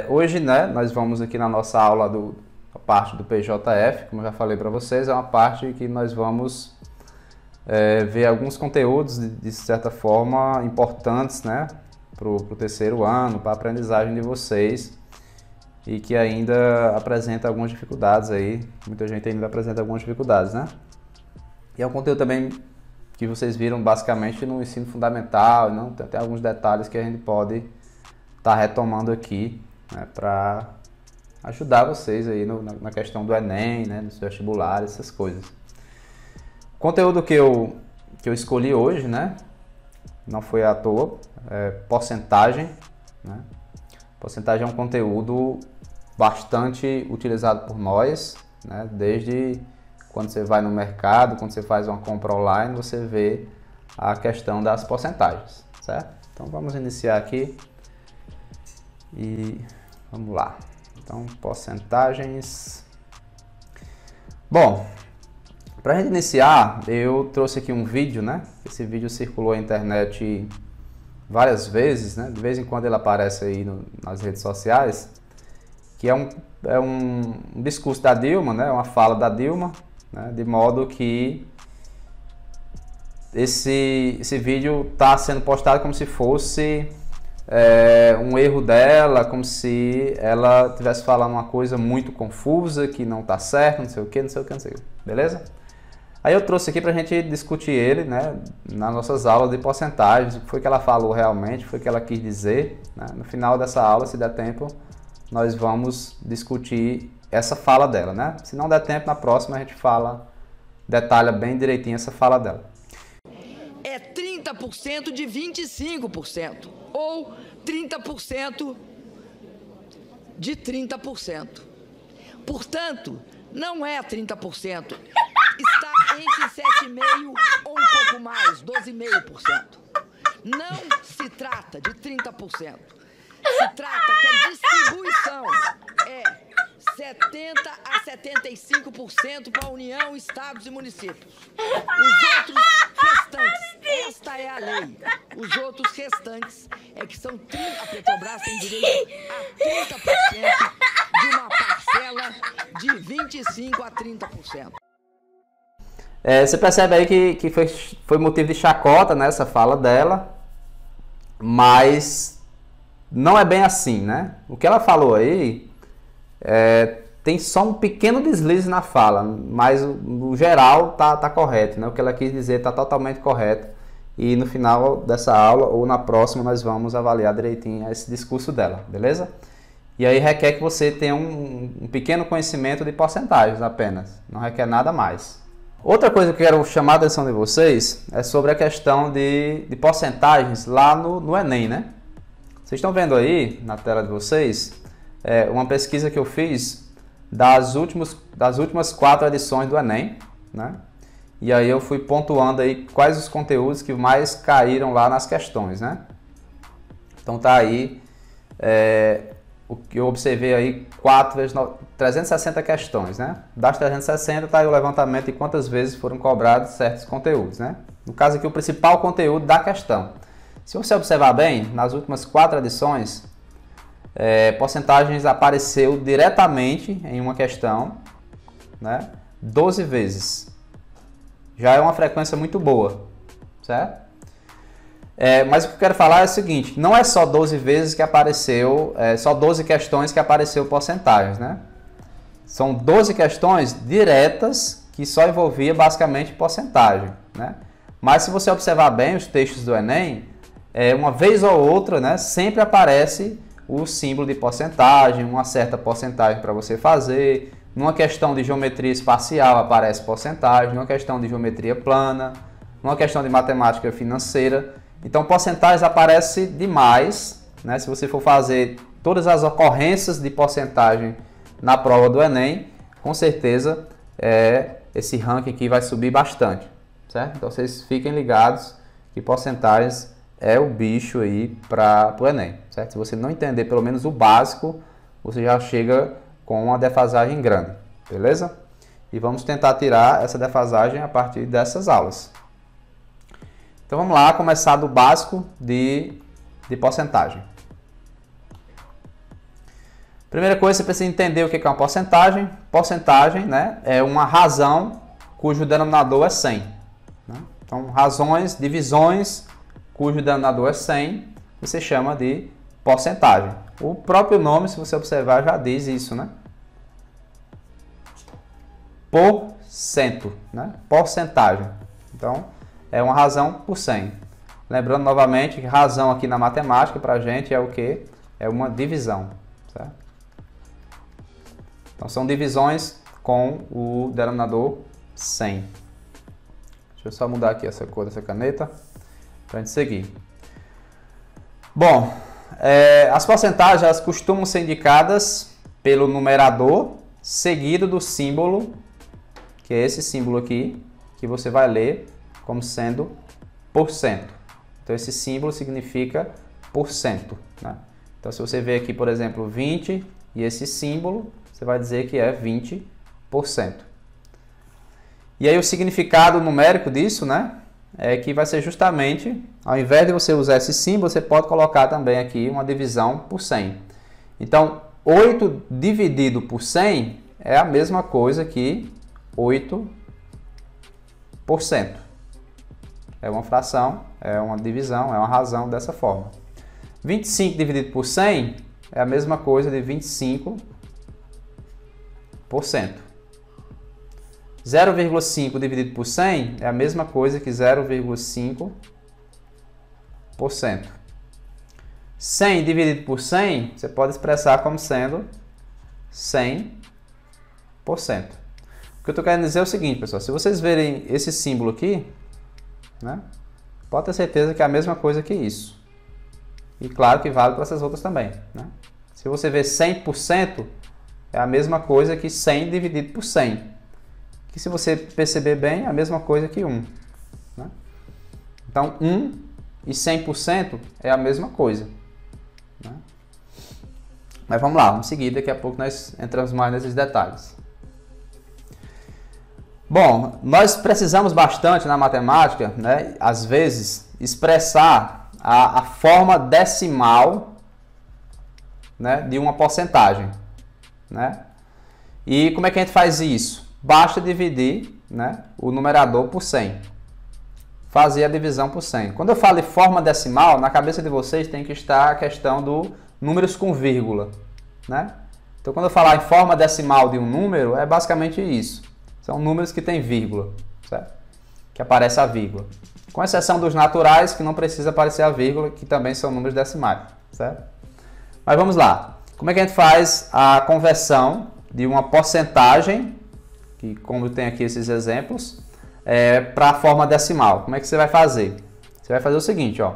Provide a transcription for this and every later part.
Hoje, né, nós vamos aqui na nossa aula a parte do PJF, como eu já falei para vocês, é uma parte que nós vamos ver alguns conteúdos de certa forma importantes, né, para o terceiro ano, para a aprendizagem de vocês e que ainda apresenta algumas dificuldades aí, muita gente ainda apresenta algumas dificuldades, né? E é um conteúdo também que vocês viram basicamente no ensino fundamental, não? Tem alguns detalhes que a gente pode estar retomando aqui, né, para ajudar vocês aí na questão do Enem, né, dos vestibulares, essas coisas. O conteúdo que eu escolhi hoje, né, não foi à toa, é porcentagem, né? Porcentagem é um conteúdo bastante utilizado por nós, né, desde quando você vai no mercado, quando você faz uma compra online, você vê a questão das porcentagens, certo? Então vamos iniciar aqui e vamos lá. Então, porcentagens. Bom, para a gente iniciar, eu trouxe aqui um vídeo, né? Esse vídeo circulou na internet várias vezes, né? De vez em quando ele aparece aí nas redes sociais, que é um discurso da Dilma, né? Uma fala da Dilma, né? De modo que esse vídeo está sendo postado como se fosse um erro dela, como se ela estivesse falando uma coisa muito confusa, que não está certo, não sei o que, não sei o que, não sei o que, beleza? Aí eu trouxe aqui para a gente discutir ele, né, nas nossas aulas de porcentagens, o que foi que ela falou realmente, o que foi que ela quis dizer, né? No final dessa aula, se der tempo, nós vamos discutir essa fala dela, né? Se não der tempo, na próxima a gente detalha bem direitinho essa fala dela. É 30% de 25%, ou 30% de 30%. Portanto, não é 30%, está entre 7,5% ou um pouco mais, 12,5%. Não se trata de 30%, se trata que a distribuição é 70% a 75% para a União, Estados e municípios. Os outros restantes, esta é a lei, os outros restantes é que são a Petrobras tem direito a 30% de uma parcela de 25% a 30%. Você percebe aí que foi motivo de chacota nessa fala dela, mas não é bem assim, né? O que ela falou aí tem só um pequeno deslize na fala, mas no geral tá correto, né? O que ela quis dizer está totalmente correto. E no final dessa aula ou na próxima nós vamos avaliar direitinho esse discurso dela, beleza? E aí requer que você tenha um pequeno conhecimento de porcentagens apenas, não requer nada mais. Outra coisa que eu quero chamar a atenção de vocês é sobre a questão de porcentagens lá no Enem, né? Vocês estão vendo aí na tela de vocês uma pesquisa que eu fiz das últimas 4 edições do Enem, né? E aí eu fui pontuando aí quais os conteúdos que mais caíram lá nas questões, né? Então tá aí o que eu observei aí 360 questões, né? Das 360 tá aí o levantamento de quantas vezes foram cobrados certos conteúdos, né? No caso aqui o principal conteúdo da questão. Se você observar bem, nas últimas 4 edições, porcentagens apareceu diretamente em uma questão, né? 12 vezes. Já é uma frequência muito boa, certo? Mas o que eu quero falar é o seguinte, não é só 12 vezes que apareceu, só 12 questões que apareceu porcentagens, né? São 12 questões diretas que só envolvia basicamente porcentagem, né? Mas se você observar bem os textos do Enem, uma vez ou outra, né, sempre aparece o símbolo de porcentagem, uma certa porcentagem para você fazer. Numa questão de geometria espacial aparece porcentagem, numa questão de geometria plana, numa questão de matemática financeira. Então, porcentagens aparece demais, né? Se você for fazer todas as ocorrências de porcentagem na prova do Enem, com certeza esse ranking aqui vai subir bastante, certo? Então, vocês fiquem ligados que porcentagens é o bicho aí para o Enem, certo? Se você não entender pelo menos o básico, você já chega com uma defasagem grande, beleza? E vamos tentar tirar essa defasagem a partir dessas aulas. Então vamos lá, começar do básico de porcentagem. Primeira coisa, você precisa entender o que é uma porcentagem. Porcentagem, né, é uma razão cujo denominador é 100. Né? Então, razões, divisões, cujo denominador é 100, você chama de porcentagem. O próprio nome, se você observar, já diz isso, né? Porcento, né? Porcentagem. Então, é uma razão por 100. Lembrando novamente que razão aqui na matemática para a gente é o quê? É uma divisão. Certo? Então, são divisões com o denominador 100. Deixa eu só mudar aqui essa cor dessa caneta para a gente seguir. Bom, as porcentagens elas costumam ser indicadas pelo numerador seguido do símbolo, que é esse símbolo aqui, que você vai ler como sendo porcento. Então, esse símbolo significa porcento. Né? Então, se você ver aqui, por exemplo, 20 e esse símbolo, você vai dizer que é 20%. E aí, o significado numérico disso, né, é que vai ser justamente, ao invés de você usar esse símbolo, você pode colocar também aqui uma divisão por 100. Então, 8 dividido por 100 é a mesma coisa que 8%. É uma fração, é uma divisão, é uma razão dessa forma. 25 dividido por 100 é a mesma coisa de 25%. 0,5 dividido por 100 é a mesma coisa que 0,5%. 100 dividido por 100 você pode expressar como sendo 100%. O que eu estou querendo dizer é o seguinte, pessoal. Se vocês verem esse símbolo aqui, né, pode ter certeza que é a mesma coisa que isso. E claro que vale para essas outras também. Né? Se você ver 100%, é a mesma coisa que 100 dividido por 100. Que se você perceber bem, é a mesma coisa que 1. Né? Então, 1 e 100% é a mesma coisa. Né? Mas vamos lá, vamos seguir. Daqui a pouco nós entramos mais nesses detalhes. Bom, nós precisamos bastante na matemática, né, às vezes, expressar a forma decimal, né, de uma porcentagem. Né? E como é que a gente faz isso? Basta dividir, né, o numerador por 100. Fazer a divisão por 100. Quando eu falo de forma decimal, na cabeça de vocês tem que estar a questão do números com vírgula. Né? Então, quando eu falar em forma decimal de um número, é basicamente isso. São números que têm vírgula, certo? Que aparece a vírgula. Com exceção dos naturais, que não precisa aparecer a vírgula, que também são números decimais, certo? Mas vamos lá. Como é que a gente faz a conversão de uma porcentagem, que como tem aqui esses exemplos, para a forma decimal? Como é que você vai fazer? Você vai fazer o seguinte, ó.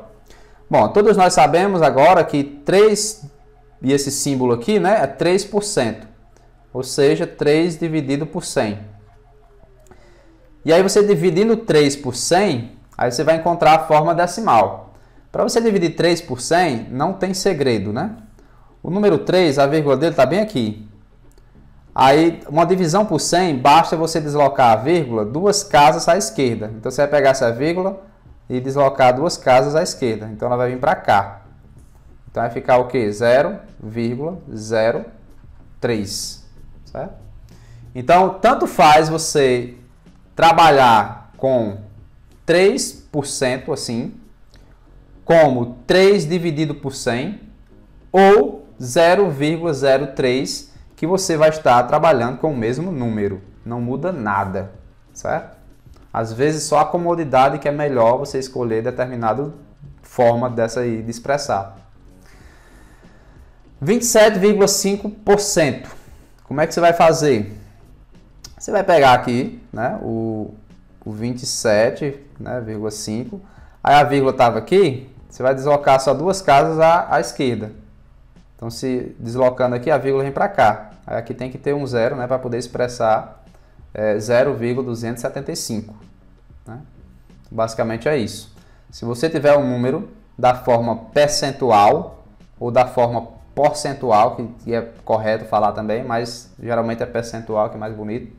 Bom, todos nós sabemos agora que 3, e esse símbolo aqui, né, é 3%. Ou seja, 3 dividido por 100. E aí você dividindo 3 por 100, aí você vai encontrar a forma decimal. Para você dividir 3 por 100, não tem segredo, né? O número 3, a vírgula dele está bem aqui. Aí, uma divisão por 100, basta você deslocar a vírgula 2 casas à esquerda. Então, você vai pegar essa vírgula e deslocar 2 casas à esquerda. Então, ela vai vir para cá. Então, vai ficar o quê? 0,03. Certo? Então, tanto faz você trabalhar com 3% assim, como 3 dividido por 100, ou 0,03, que você vai estar trabalhando com o mesmo número. Não muda nada, certo? Às vezes só a comodidade que é melhor você escolher determinada forma dessa aí de expressar. 27,5%. Como é que você vai fazer? Você vai pegar aqui, né, o 27,5, né, aí a vírgula estava aqui, você vai deslocar só 2 casas à esquerda. Então, se deslocando aqui, a vírgula vem para cá. Aí aqui tem que ter um zero, né, para poder expressar 0,275. Né? Basicamente é isso. Se você tiver um número da forma percentual ou da forma porcentual, que é correto falar também, mas geralmente é percentual que é mais bonito,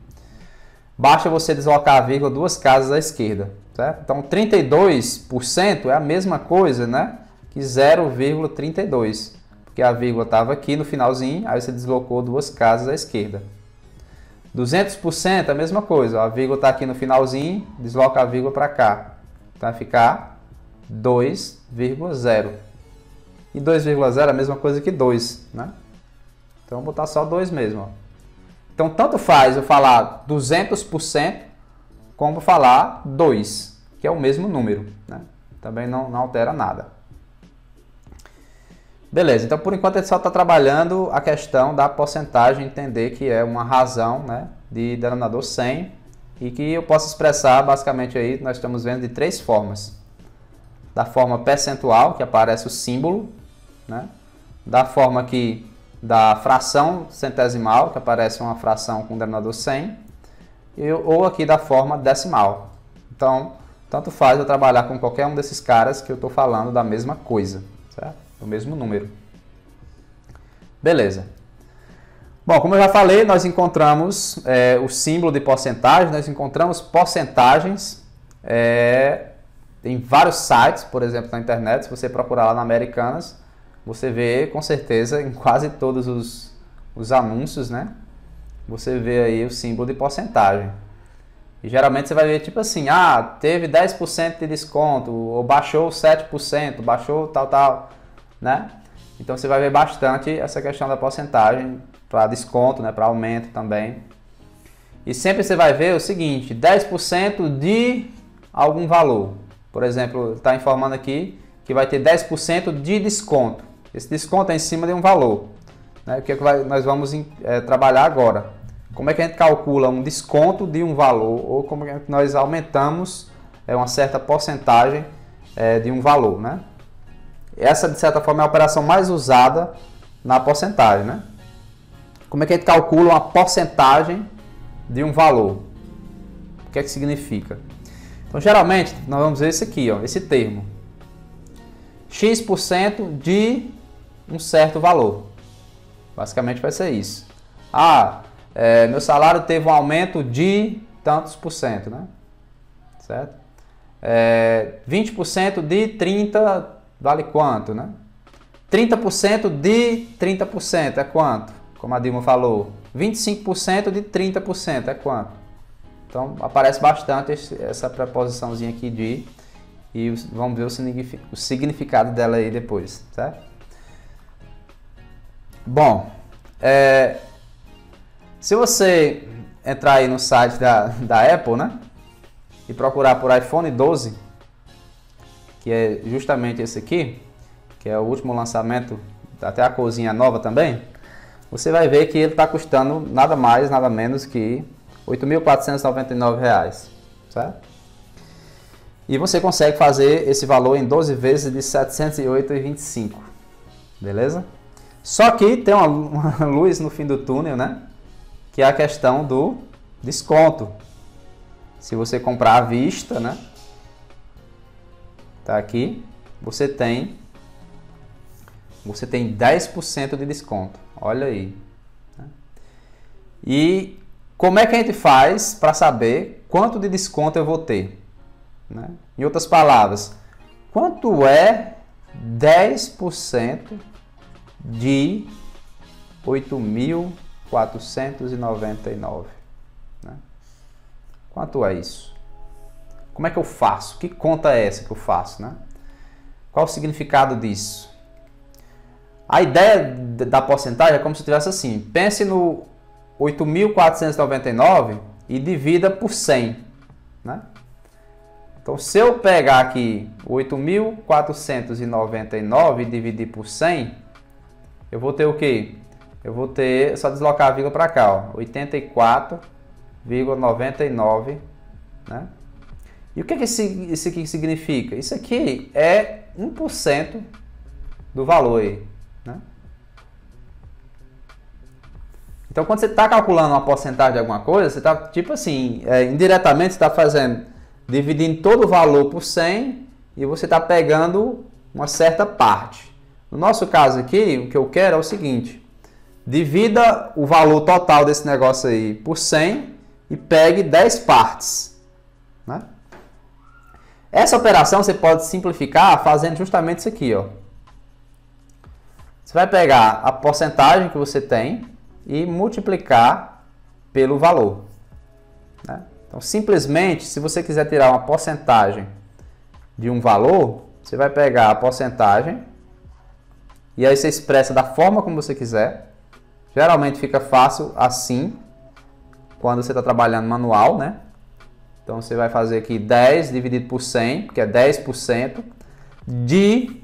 basta você deslocar a vírgula 2 casas à esquerda. Certo? Então, 32% é a mesma coisa, né, que 0,32. Porque porque a vírgula estava aqui no finalzinho, aí você deslocou 2 casas à esquerda. 200% a mesma coisa, ó, a vírgula está aqui no finalzinho, desloca a vírgula para cá. Então vai ficar 2,0. E 2,0 é a mesma coisa que 2, né? Então vou botar só 2 mesmo. Ó. Então tanto faz eu falar 200% como falar 2, que é o mesmo número, né? Também não altera nada. Beleza, então por enquanto ele só está trabalhando a questão da porcentagem, entender que é uma razão, né, de denominador 100 e que eu posso expressar basicamente aí, nós estamos vendo de 3 formas. Da forma percentual, que aparece o símbolo, né, da forma aqui da fração centesimal, que aparece uma fração com denominador 100, ou aqui da forma decimal. Então, tanto faz eu trabalhar com qualquer um desses caras que eu estou falando da mesma coisa, certo? Do mesmo número. Beleza. Bom, como eu já falei, nós encontramos o símbolo de porcentagem, nós encontramos porcentagens em vários sites, por exemplo, na internet. Se você procurar lá na Americanas, você vê com certeza em quase todos os anúncios, né? Você vê aí o símbolo de porcentagem. E geralmente você vai ver tipo assim, teve 10% de desconto, ou baixou 7%, baixou tal, né? Então você vai ver bastante essa questão da porcentagem para desconto, né? Para aumento também. E sempre você vai ver o seguinte, 10% de algum valor. Por exemplo, está informando aqui que vai ter 10% de desconto. Esse desconto é em cima de um valor, né? O que nós vamos trabalhar agora. Como é que a gente calcula um desconto de um valor ou como é que nós aumentamos uma certa porcentagem de um valor, né? Essa, de certa forma, é a operação mais usada na porcentagem, né? Como é que a gente calcula uma porcentagem de um valor? O que é que significa? Então, geralmente, nós vamos ver isso aqui, ó, esse termo. X% de um certo valor. Basicamente vai ser isso. Meu salário teve um aumento de tantos por cento, né? Certo? 20% de 30 vale quanto, né? 30% de 30% é quanto? Como a Dilma falou. 25% de 30% é quanto? Então aparece bastante essa preposiçãozinha aqui de, e vamos ver o significado dela aí depois, certo? Bom, se você entrar aí no site da Apple, né, e procurar por iPhone 12, que é justamente esse aqui, que é o último lançamento, até a corzinha nova também, você vai ver que ele está custando nada mais, nada menos que R$ 8.499, certo? E você consegue fazer esse valor em 12 vezes de R$ 708,25, beleza? Só que tem uma luz no fim do túnel, né? Que é a questão do desconto. Se você comprar à vista, né? Tá aqui, você tem 10% de desconto. Olha aí. E como é que a gente faz para saber quanto de desconto eu vou ter? Né? Em outras palavras, quanto é 10% de 8.499? Né? Quanto é isso? Como é que eu faço? Que conta é essa que eu faço? Né? Qual o significado disso? A ideia da porcentagem é como se tivesse assim. Pense no 8.499 e divida por 100. Né? Então, se eu pegar aqui 8.499 e dividir por 100, eu vou ter o quê? Eu vou ter, só deslocar a vírgula para cá, 84,99, né? E o que isso aqui significa? Isso aqui é 1% do valor aí, né? Então, quando você está calculando uma porcentagem de alguma coisa, você está, tipo assim, indiretamente você está fazendo, dividindo todo o valor por 100 e você está pegando uma certa parte. No nosso caso aqui, o que eu quero é o seguinte, divida o valor total desse negócio aí por 100 e pegue 10 partes, né? Essa operação você pode simplificar fazendo justamente isso aqui, ó. Você vai pegar a porcentagem que você tem e multiplicar pelo valor, né? Então, simplesmente, se você quiser tirar uma porcentagem de um valor, você vai pegar a porcentagem e aí você expressa da forma como você quiser. Geralmente fica fácil assim, quando você está trabalhando manual, né? Então, você vai fazer aqui 10 dividido por 100, que é 10% de...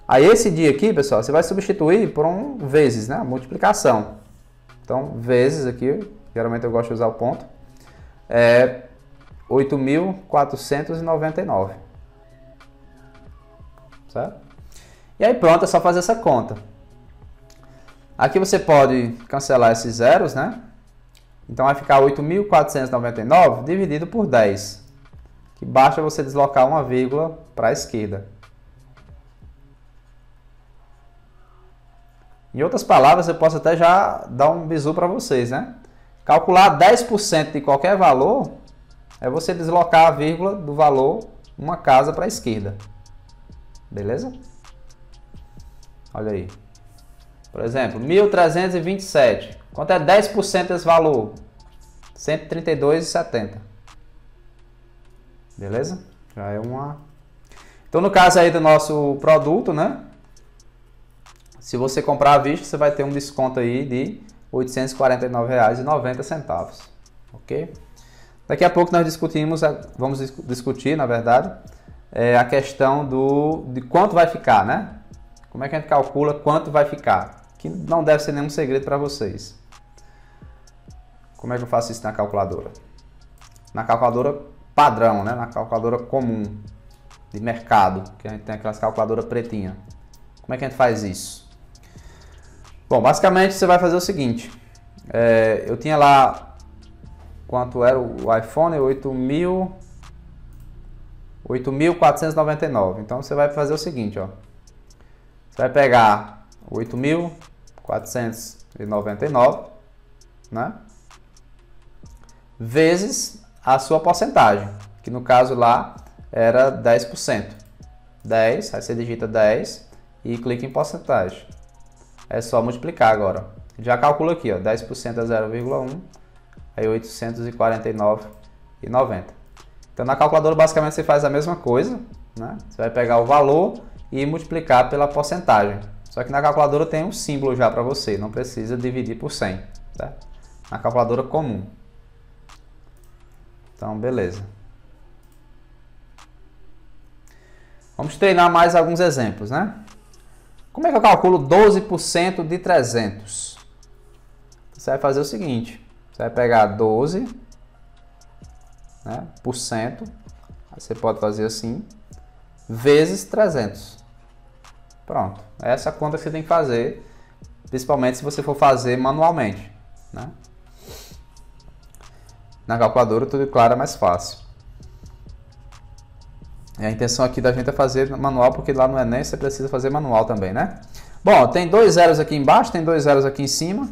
Aí, esse dia aqui, pessoal, você vai substituir por um vezes, né? Multiplicação. Então, vezes aqui, geralmente eu gosto de usar o ponto, é 8.499. Certo? E aí pronto, é só fazer essa conta. Aqui você pode cancelar esses zeros, né? Então vai ficar 8.499 dividido por 10. Que basta você deslocar uma vírgula para a esquerda. Em outras palavras, eu posso até já dar um bizu para vocês, né? Calcular 10% de qualquer valor é você deslocar a vírgula do valor uma casa para a esquerda. Beleza? Olha aí. Por exemplo, 1.327. Quanto é 10% desse valor? 132,70. Beleza? Já é uma... Então, no caso aí do nosso produto, né? Se você comprar à vista, você vai ter um desconto aí de R$ 849,90. Ok? Daqui a pouco nós vamos discutir, na verdade, a questão de quanto vai ficar, né? Como é que a gente calcula quanto vai ficar? Que não deve ser nenhum segredo para vocês. Como é que eu faço isso na calculadora? Na calculadora padrão, né? Na calculadora comum de mercado, que a gente tem aquelas calculadoras pretinhas. Como é que a gente faz isso? Bom, basicamente você vai fazer o seguinte. Eu tinha lá, quanto era o iPhone? 8.499. Então você vai fazer o seguinte, ó. Você vai pegar 8.499, né? Vezes a sua porcentagem, que no caso lá era 10%. 10, aí você digita 10 e clica em porcentagem. É só multiplicar agora. Já calcula aqui, ó, 10% é 0,1, aí 849,90. Então na calculadora basicamente você faz a mesma coisa, né? Você vai pegar o valor e multiplicar pela porcentagem. Só que na calculadora tem um símbolo já para você, não precisa dividir por 100, tá? Na calculadora comum. Então, beleza. Vamos treinar mais alguns exemplos, né? Como é que eu calculo 12% de 300? Você vai fazer o seguinte, você vai pegar 12, né, por cento, você pode fazer assim, vezes 300. Pronto, essa é a conta que você tem que fazer, principalmente se você for fazer manualmente, né? Na calculadora, tudo claro, é mais fácil. E a intenção aqui da gente é fazer manual, porque lá no Enem você precisa fazer manual também, né? Bom, tem 2 zeros aqui embaixo, tem 2 zeros aqui em cima.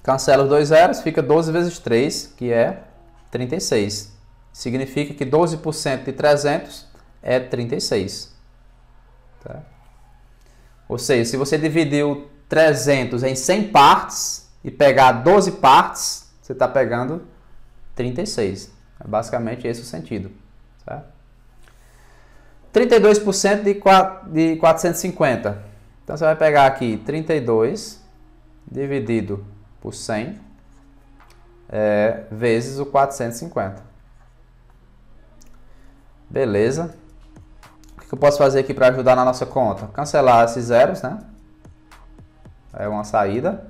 Cancela os 2 zeros, fica 12 vezes 3, que é 36. Significa que 12% de 300 é 36. Tá? Ou seja, se você dividir 300 em 100 partes e pegar 12 partes, você está pegando 36. É basicamente esse o sentido. Tá? 32% de 450. Então você vai pegar aqui 32 dividido por 100 vezes o 450. Beleza. O que eu posso fazer aqui para ajudar na nossa conta? Cancelar esses zeros, né? É uma saída.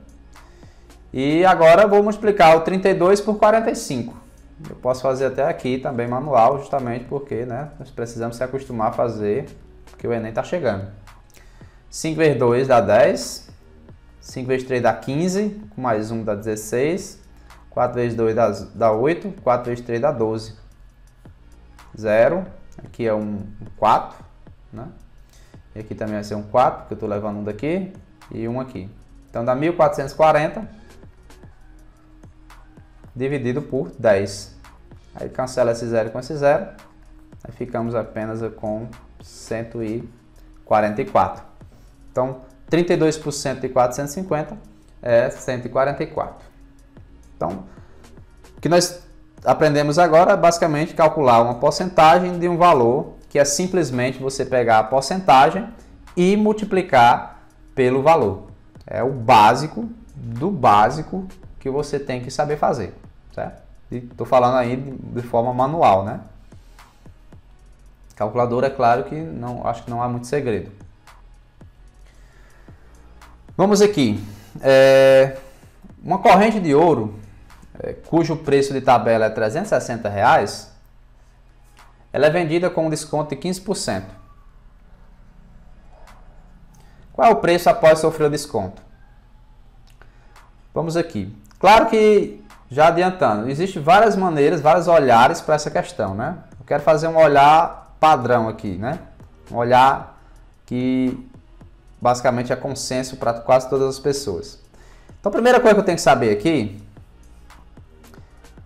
E agora eu vou multiplicar o 32 por 45. Eu posso fazer até aqui também manual, justamente porque, né, nós precisamos se acostumar a fazer, porque o Enem está chegando. 5 vezes 2 dá 10. 5 vezes 3 dá 15. Com mais 1 dá 16. 4 vezes 2 dá 8. 4 vezes 3 dá 12. 0. Aqui é um 4. Né? E aqui também vai ser um 4, porque eu estou levando um daqui e um aqui. Então dá 1440 dividido por 10. Aí cancela esse 0 com esse 0. Aí ficamos apenas com 144. Então, 32% de 450 é 144. Então, o que nós aprendemos agora é basicamente calcular uma porcentagem de um valor, que é simplesmente você pegar a porcentagem e multiplicar pelo valor. É o básico do básico que você tem que saber fazer, certo? Estou falando aí de forma manual, né? Calculadora, é claro que não, acho que não há muito segredo. Vamos aqui. Uma corrente de ouro, cujo preço de tabela é R$360, ela é vendida com um desconto de 15%. Qual é o preço após sofrer o desconto? Vamos aqui. Claro que, já adiantando, existem várias maneiras, vários olhares para essa questão, né? Eu quero fazer um olhar padrão aqui, né? Um olhar que basicamente é consenso para quase todas as pessoas. Então, a primeira coisa que eu tenho que saber aqui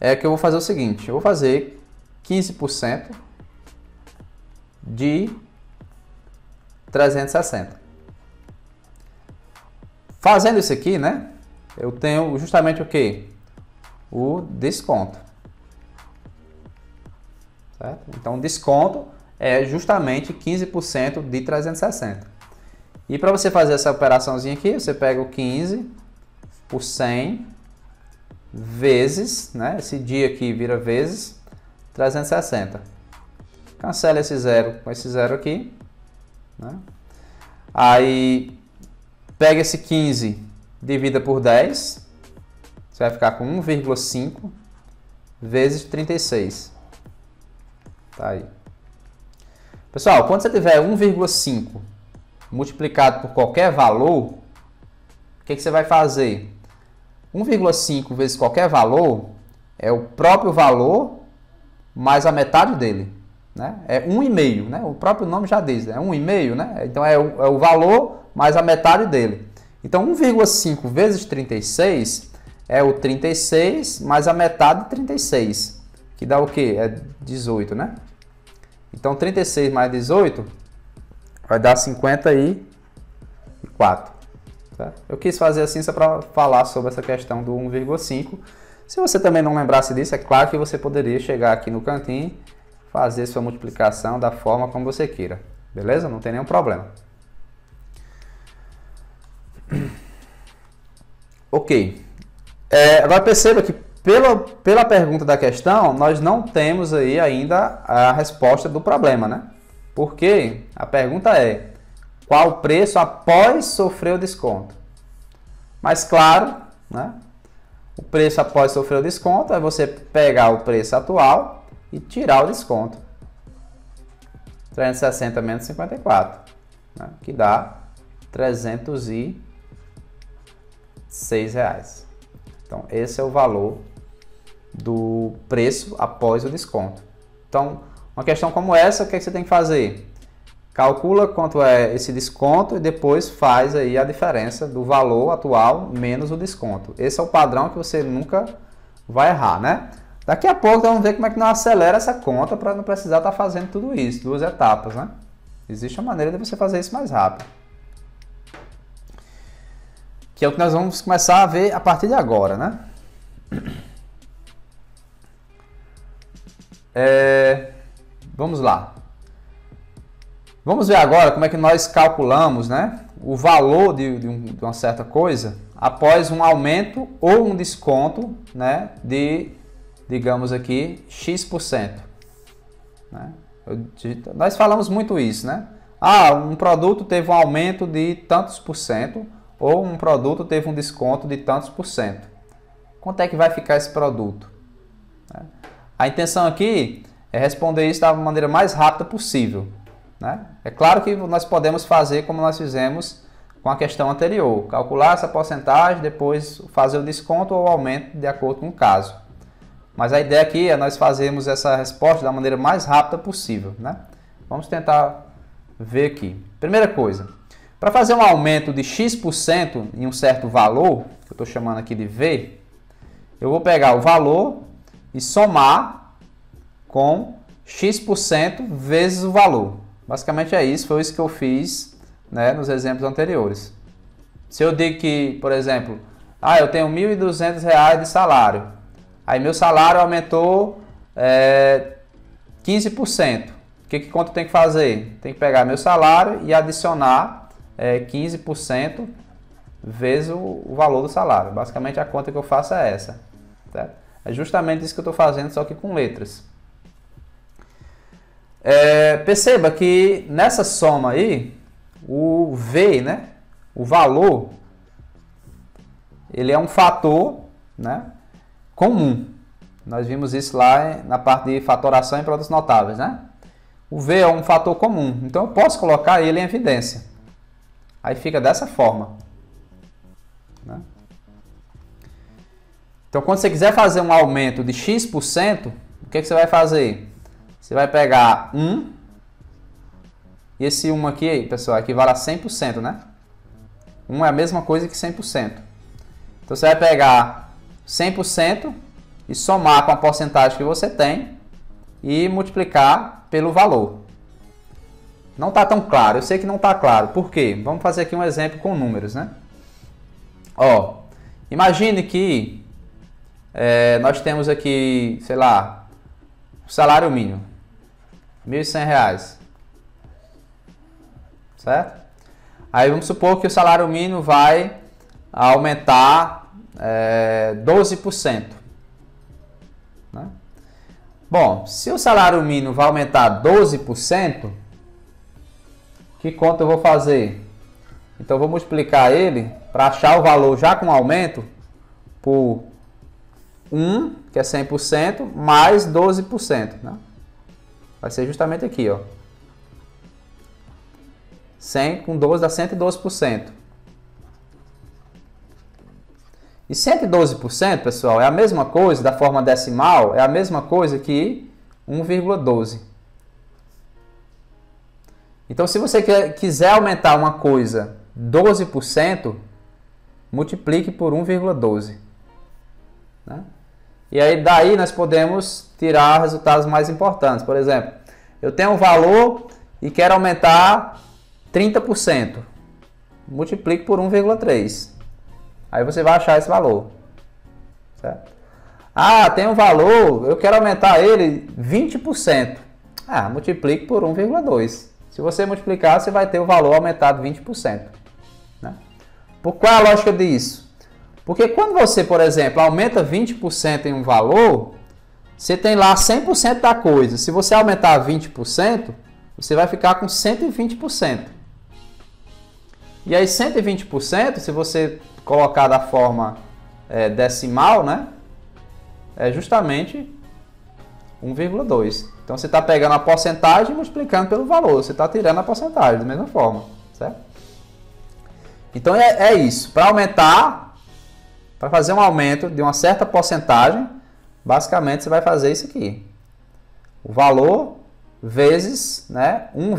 é que eu vou fazer o seguinte: eu vou fazer 15% de 360. Fazendo isso aqui, né? Eu tenho justamente o que? O desconto. Certo? Então, o desconto é justamente 15% de 360. E para você fazer essa operaçãozinha aqui, você pega o 15 por 100 vezes, né? Esse dia aqui vira vezes 360. Cancela esse zero com esse zero aqui, né? Aí pega esse 15, divida por 10, você vai ficar com 1,5 vezes 36. Tá aí. Pessoal, quando você tiver 1,5 multiplicado por qualquer valor, o que você vai fazer? 1,5 vezes qualquer valor é o próprio valor mais a metade dele, né? É 1,5, né? O próprio nome já diz, é 1,5, né? Então é o valor mais a metade dele. Então 1,5 vezes 36 é o 36 mais a metade de 36, que dá o quê? É 18, né? Então 36 mais 18 vai dar 54. Tá? Eu quis fazer assim só para falar sobre essa questão do 1,5. Se você também não lembrasse disso, é claro que você poderia chegar aqui no cantinho, fazer sua multiplicação da forma como você queira. Beleza? Não tem nenhum problema. Ok. Agora perceba que pela pergunta da questão, nós não temos aí ainda a resposta do problema, né? Porque a pergunta é: qual o preço após sofrer o desconto? Mas claro, né? O preço após sofrer o desconto é você pegar o preço atual e tirar o desconto. 360 menos 54, né? Que dá R$306. Então, esse é o valor do preço após o desconto. Então, uma questão como essa, o que você tem que fazer? Calcula quanto é esse desconto e depois faz aí a diferença do valor atual menos o desconto. Esse é o padrão que você nunca vai errar, né? Daqui a pouco vamos ver como é que nós acelera essa conta para não precisar estar fazendo tudo isso, 2 etapas, né? Existe uma maneira de você fazer isso mais rápido. Que é o que nós vamos começar a ver a partir de agora, né? Vamos lá. Vamos ver agora como é que nós calculamos, né, o valor de uma certa coisa após um aumento ou um desconto, né, de, digamos aqui, X%. Né? Nós falamos muito isso, né? Ah, um produto teve um aumento de tantos por cento ou um produto teve um desconto de tantos por cento. Quanto é que vai ficar esse produto? A intenção aqui é responder isso da maneira mais rápida possível, né? É claro que nós podemos fazer como nós fizemos com a questão anterior, calcular essa porcentagem, depois fazer o desconto ou o aumento de acordo com o caso. Mas a ideia aqui é nós fazermos essa resposta da maneira mais rápida possível, né? Vamos tentar ver aqui. Primeira coisa, para fazer um aumento de X% em um certo valor, que eu estou chamando aqui de V, eu vou pegar o valor e somar com X% vezes o valor. Basicamente é isso, foi isso que eu fiz, né, nos exemplos anteriores. Se eu digo que, por exemplo, eu tenho R$ 1.200 de salário, aí meu salário aumentou 15%. Que conta eu tenho que fazer? Tem que pegar meu salário e adicionar 15% vezes o valor do salário. Basicamente a conta que eu faço é essa. Certo? É justamente isso que eu estou fazendo, só que com letras. Perceba que nessa soma aí, o V, né, o valor, ele é um fator, né, comum. Nós vimos isso lá na parte de fatoração em produtos notáveis, né? O V é um fator comum, então eu posso colocar ele em evidência. Aí fica dessa forma, né? Então, quando você quiser fazer um aumento de X%, o que você vai fazer? Você vai pegar 1, e esse 1 aqui, pessoal, equivale a 100%, né? 1 é a mesma coisa que 100%. Então, você vai pegar 100% e somar com a porcentagem que você tem e multiplicar pelo valor. Não está tão claro, eu sei que não está claro. Por quê? Vamos fazer aqui um exemplo com números, né? Imagine que nós temos aqui, sei lá, o salário mínimo, R$ 1.100, certo? Aí vamos supor que o salário mínimo vai aumentar 12%. Né? Bom, se o salário mínimo vai aumentar 12%, que conta eu vou fazer? Então eu vou multiplicar ele para achar o valor já com aumento por 1, que é 100%, mais 12%. Né? Vai ser justamente aqui, ó. 100 com 12 dá 112%. E 112%, pessoal, é a mesma coisa, da forma decimal, é a mesma coisa que 1,12. Então, se você quiser aumentar uma coisa 12%, multiplique por 1,12. Né? E aí, daí nós podemos tirar resultados mais importantes. Por exemplo, eu tenho um valor e quero aumentar 30%. Multiplique por 1,3. Aí você vai achar esse valor. Certo? Tem um valor, eu quero aumentar ele 20%. Multiplique por 1,2. Se você multiplicar, você vai ter o valor aumentado 20%. Né? Por qual é a lógica disso? Porque quando você, por exemplo, aumenta 20% em um valor, você tem lá 100% da coisa. Se você aumentar 20%, você vai ficar com 120%. E aí 120%, se você colocar da forma decimal, né, é justamente 1,2. Então você está pegando a porcentagem e multiplicando pelo valor. Você está tirando a porcentagem da mesma forma, certo? Então é isso. Para aumentar, para fazer um aumento de uma certa porcentagem, basicamente você vai fazer isso aqui. O valor vezes, né, 1,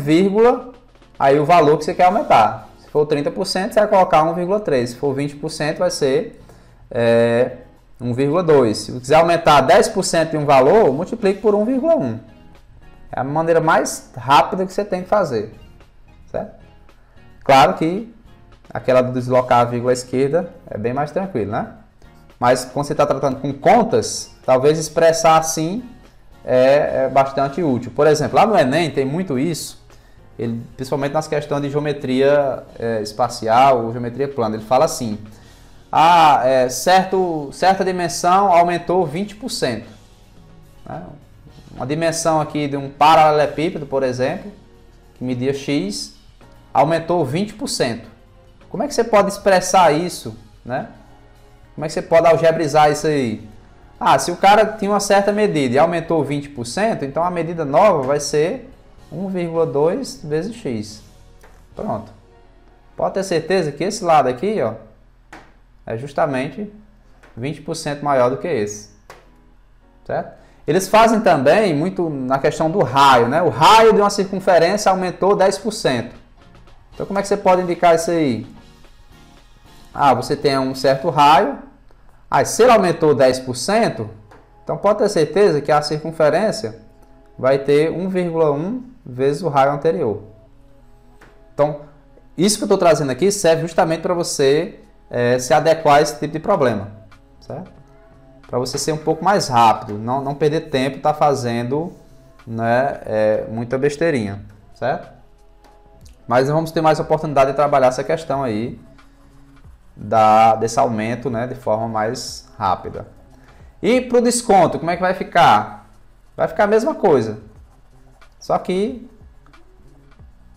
aí o valor que você quer aumentar. Se for 30%, você vai colocar 1,3. Se for 20%, vai ser 1,2. Se você quiser aumentar 10% de um valor, multiplique por 1,1. É a maneira mais rápida que você tem que fazer. Certo? Claro que aquela do deslocar a vírgula à esquerda é bem mais tranquilo, né? Mas quando você está tratando com contas, talvez expressar assim é bastante útil. Por exemplo, lá no Enem tem muito isso, principalmente nas questões de geometria espacial ou geometria plana. Ele fala assim, certa dimensão aumentou 20%. Né? Uma dimensão aqui de um paralelepípedo, por exemplo, que media x, aumentou 20%. Como é que você pode expressar isso? Né? Como é que você pode algebrizar isso aí? Se o cara tinha uma certa medida e aumentou 20%, então a medida nova vai ser 1,2 vezes x. Pronto. Pode ter certeza que esse lado aqui, ó, é justamente 20% maior do que esse. Certo? Eles fazem também muito na questão do raio, né? O raio de uma circunferência aumentou 10%. Então como é que você pode indicar isso aí? Você tem um certo raio. Se ele aumentou 10%, então pode ter certeza que a circunferência vai ter 1,1 vezes o raio anterior. Então, isso que eu estou trazendo aqui serve justamente para você se adequar a esse tipo de problema, certo? Para você ser um pouco mais rápido, não perder tempo, tá fazendo, né, muita besteirinha, certo? Mas vamos ter mais oportunidade de trabalhar essa questão aí desse aumento, né, de forma mais rápida. E para o desconto, como é que vai ficar? Vai ficar a mesma coisa, só que,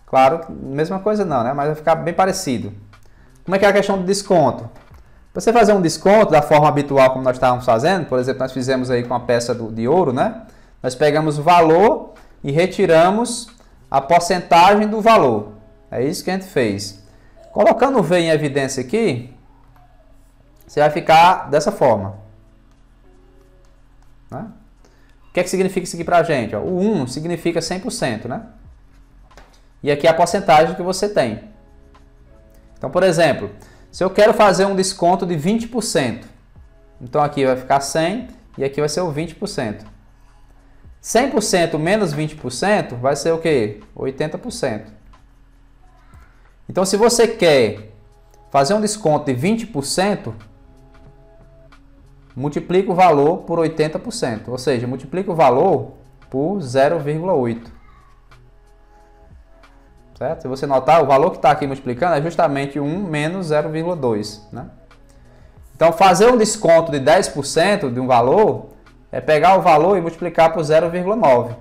claro, mesma coisa não, né, mas vai ficar bem parecido. Como é que é a questão do desconto? Para você fazer um desconto da forma habitual como nós estávamos fazendo, por exemplo, nós fizemos aí com a peça de ouro, né? Nós pegamos o valor e retiramos a porcentagem do valor. É isso que a gente fez. Colocando o V em evidência aqui, você vai ficar dessa forma, né? O que é que significa isso aqui para a gente? Ó, o 1 significa 100%, né? E aqui é a porcentagem que você tem. Então, por exemplo, se eu quero fazer um desconto de 20%, então aqui vai ficar 100 e aqui vai ser o 20%. 100% menos 20% vai ser o quê? 80%. Então, se você quer fazer um desconto de 20%, multiplica o valor por 80%, ou seja, multiplica o valor por 0,8. Certo? Se você notar, o valor que está aqui multiplicando é justamente 1 menos 0,2. Né? Então, fazer um desconto de 10% de um valor é pegar o valor e multiplicar por 0,9.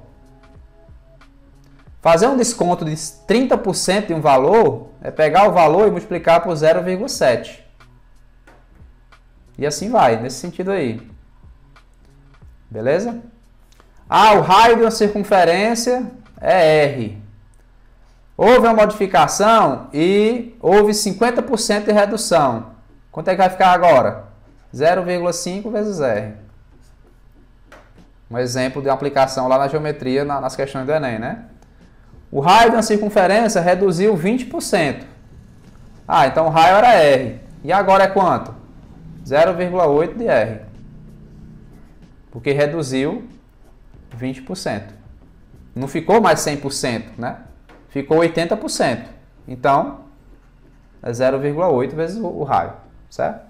Fazer um desconto de 30% de um valor é pegar o valor e multiplicar por 0,7. E assim vai, nesse sentido aí. Beleza? O raio de uma circunferência é R. Houve uma modificação e houve 50% de redução. Quanto é que vai ficar agora? 0,5 vezes R. Um exemplo de aplicação lá na geometria, nas questões do Enem, né? O raio de uma circunferência reduziu 20%. Então o raio era R. E agora é quanto? 0,8 de R. Porque reduziu 20%. Não ficou mais 100%, né? Ficou 80%. Então, é 0,8 vezes o raio, certo?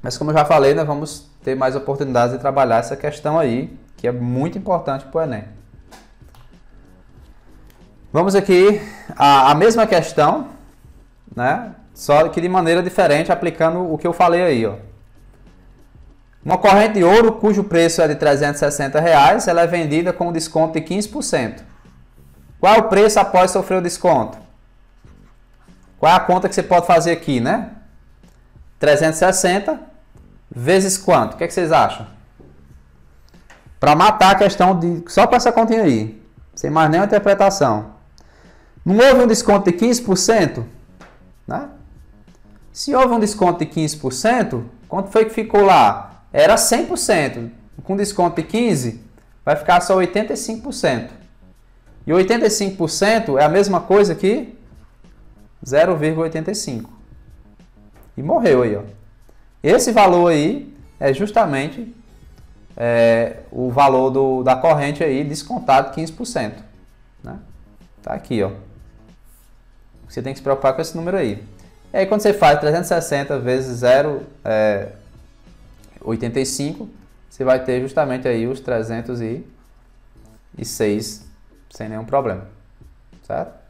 Mas como eu já falei, nós vamos ter mais oportunidades de trabalhar essa questão aí, que é muito importante para o Enem. Vamos aqui a mesma questão, né? Só que de maneira diferente, aplicando o que eu falei aí, ó. Uma corrente de ouro cujo preço é de R$360, ela é vendida com desconto de 15%. Qual é o preço após sofrer o desconto? Qual é a conta que você pode fazer aqui, né? 360 vezes quanto? O que é que vocês acham? Para matar a questão só com essa continha aí, sem mais nenhuma interpretação. Não houve um desconto de 15%? Né? Se houve um desconto de 15%, quanto foi que ficou lá? Era 100%. Com desconto de 15%, vai ficar só 85%. E 85% é a mesma coisa que 0,85. E morreu aí, ó. Esse valor aí é justamente o valor da corrente aí descontado 15%. Né? Tá aqui, ó. Você tem que se preocupar com esse número aí. E aí quando você faz 360 vezes 0,85, você vai ter justamente aí os 306 sem nenhum problema, certo?